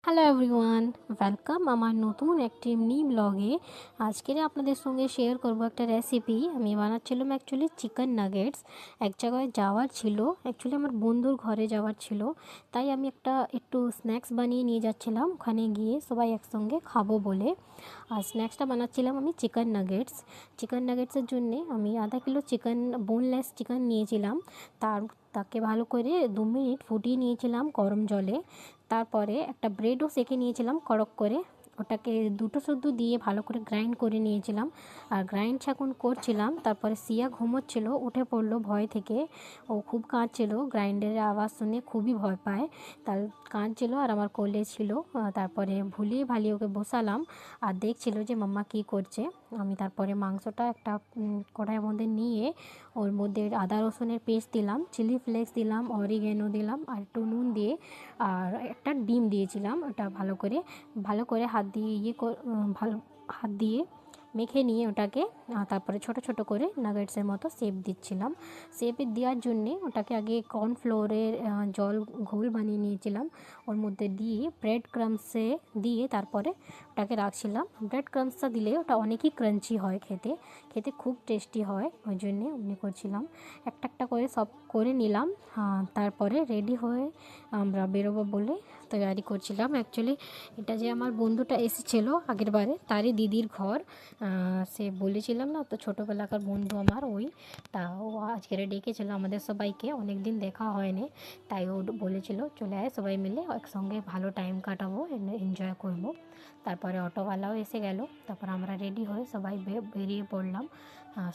Hello everyone, welcome আমার নতুন একটি মিনি ব্লগে। আজকের আপনাদের সঙ্গে শেয়ার করব একটা রেসিপি। আমি বানাচ্ছিলাম অ্যাকচুয়ালি চিকেন নাগেটস। এক জায়গায় যাওয়ার ছিল, অ্যাকচুয়ালি আমার বন্ধুর ঘরে যাওয়ার ছিল, তাই আমি একটু স্ন্যাক্স বানিয়ে নিয়ে যাচ্ছিলাম ওখানে গিয়ে সবাই একসঙ্গে খাবো বলে। আর স্ন্যাক্সটা বানাচ্ছিলাম আমি চিকেন নাগেটস। চিকেন নাগেটসের জন্যে আমি আধা কিলো চিকেন, বোনলেস চিকেন নিয়েছিলাম। তাকে ভালো করে 2 মিনিট ফুটিয়ে নিয়েছিলাম গরম জলে। তারপরে একটা ব্রেডও সেঁকে নিয়েছিলাম কড়ক করে। ওটাকে দুটো শুদ্ধ দিয়ে ভালো করে গ্রাইন্ড করে নিয়েছিলাম। আর গ্রাইন্ড যখন করছিলাম, তারপরে সিয়া ঘুমোচ্ছিল, উঠে পড়লো ভয় থেকে। ও খুব কাঁদছিল, গ্রাইন্ডারের আওয়াজ শুনে খুবই ভয় পায়। তার কাঁদছিল আর আমার কোলে ছিল। তারপরে ভুলিয়ে ভালিয়ে ওকে বসালাম আর দেখছিল যে মাম্মা কী করছে। আমি তারপরে মাংসটা একটা কড়াইয়ের মধ্যে নিয়ে ওর মধ্যে আদা রসুনের পেস্ট দিলাম, চিলি ফ্লেক্স দিলাম, অরিগ্যানো দিলাম আর একটু নুন দিয়ে আর একটা ডিম দিয়েছিলাম। ওটা ভালো করে হাত দিয়ে ভালো হাত দিয়ে মেখে নিয়ে ওটাকে তারপরে ছোট ছোট করে নাগেটসের মতো শেপ দিচ্ছিলাম। শেপ দেওয়ার জন্যে ওটাকে আগে কর্নফ্লোরের জল ঘোল বানিয়ে নিয়েছিলাম, ওর মধ্যে দিয়ে ব্রেড ক্রাম্বসে দিয়ে তারপরে ওটাকে রাখছিলাম। ব্রেড ক্রাম্বসটা দিলে ওটা অনেকই ক্রাঞ্চি হয়, খেতে খেতে খুব টেস্টি হয়, ওই জন্যে অমনি করছিলাম। একটা একটা করে সব করে নিলাম। তারপরে রেডি হয়ে আমরা বেরোবো বলে তৈরি করছিলাম। অ্যাকচুয়ালি এটা যে আমার বন্ধুটা এসেছিলো আগের বারে, তারই দিদির ঘর। সে বলেছিলাম না তো, ছোটোবেলাকার বন্ধু আমার ওই। তা ও আজকের ডেকেছিলো আমাদের সবাইকে, অনেক দিন দেখা হয়নি, তাই ও বলেছিল চলে আয় সবাই মিলে একসঙ্গে ভালো টাইম কাটাবো, এনজয় করব। তারপরে অটোওয়ালাও এসে গেল। তারপর আমরা রেডি হয়ে সবাই বেরিয়ে পড়লাম।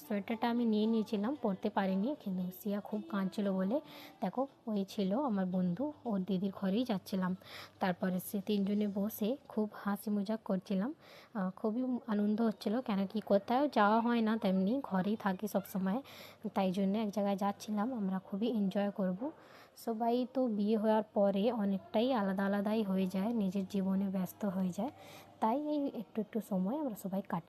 সোয়েটারটা আমি নিয়ে নিয়েছিলাম, পরতে পারিনি, কিন্তু সিয়া খুব কাঁদছিল বলে দেখো ওই ছিল আমার বন্ধু, ওর দিদির ঘরেই যাচ্ছিলাম। তারপরে সে তিনজনে বসে খুব হাসি মজাক করছিলাম। খুবই আনন্দ হচ্ছিল, কেন কি কোথাও যাওয়া হয় না, তেমনি ঘরেই থাকি সব সময়, তাই জন্য এক জায়গায় যাচ্ছিলাম, আমরা খুবই এনজয় করব। সবাই তো বিয়ে হওয়ার পরে অনেকটাই আলাদা আলাদাই হয়ে যায়, নিজের জীবনে ব্যস্ত হয়ে যায়, তাই এই একটু একটু সময় আমরা সবাই কাটি।